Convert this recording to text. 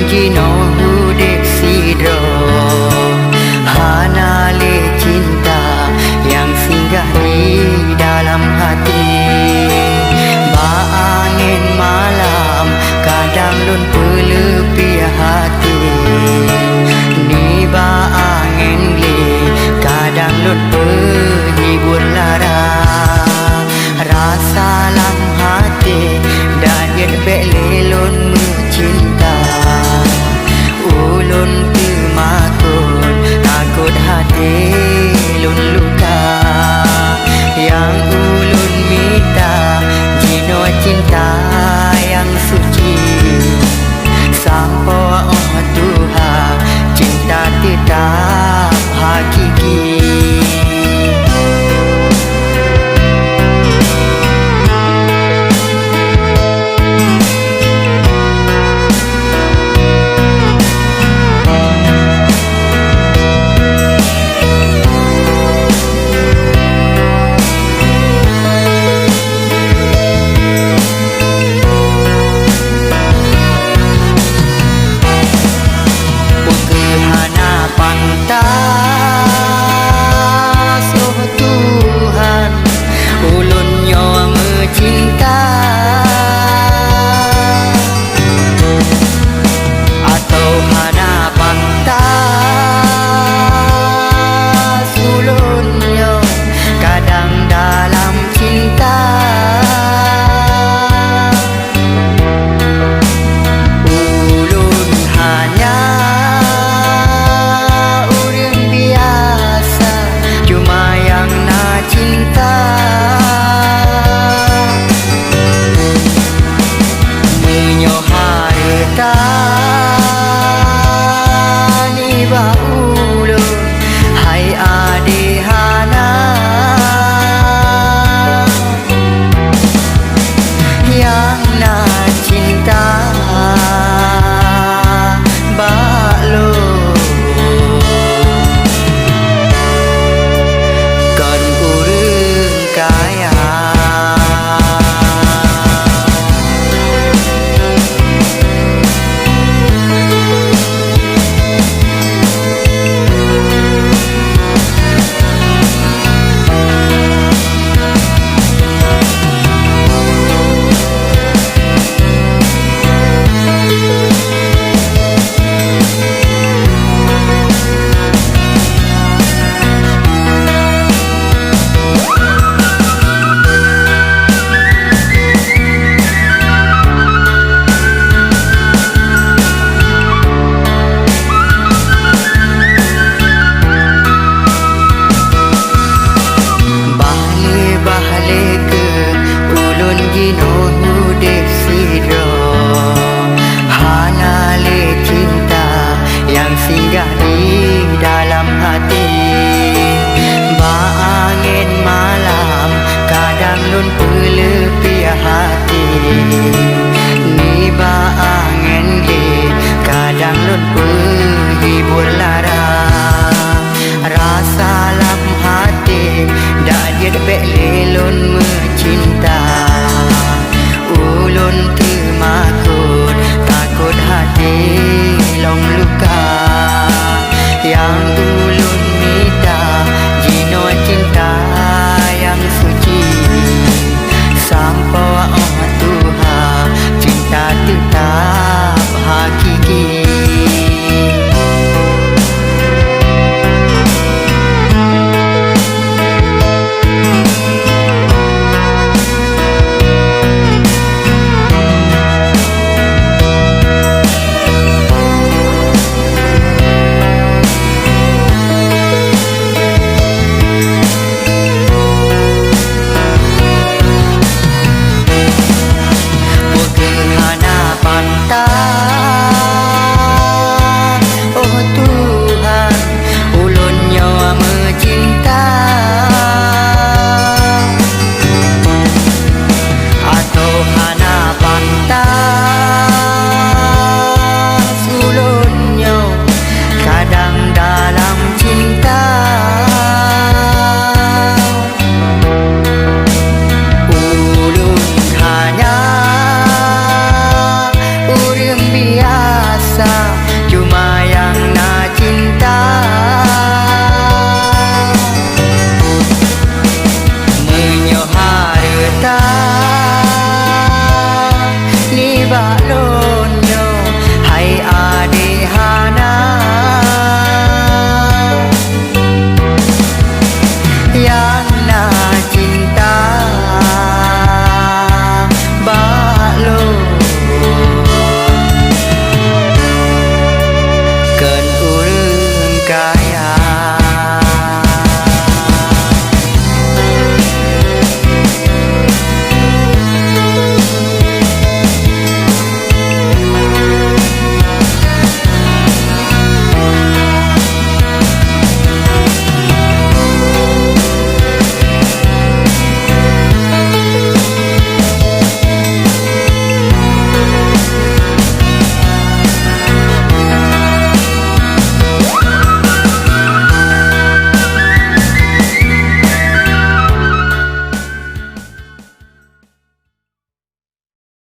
gino dek sidro hana le cinta yang singgah di dalam hati. Ba angin malam kadang lun pelepi hati. Ni ba angin le kadang lun penghibur lara. Rasa lam hati dan yet belelun mencinta. Ulun temakun takut hati lun luka. Yang ulun minta jino cinta yang suci. Sampo oh Tuhan cinta tetap hakiki. Pantas oh Tuhan ulun nyawa mencinta. Atau hana pantas ulun nyawa kadang dalam cinta. Ulun hanya ni ba ulun hai ade hana yang na cinta balo kan urang kaya. Gino dek sidro hana le cinta yang singgah di dalam hati. Ba angin malam kadang lun pelepi hati. Ni ba angin le kadang lun penghibur lara. Rasa lam hati dak yet belelun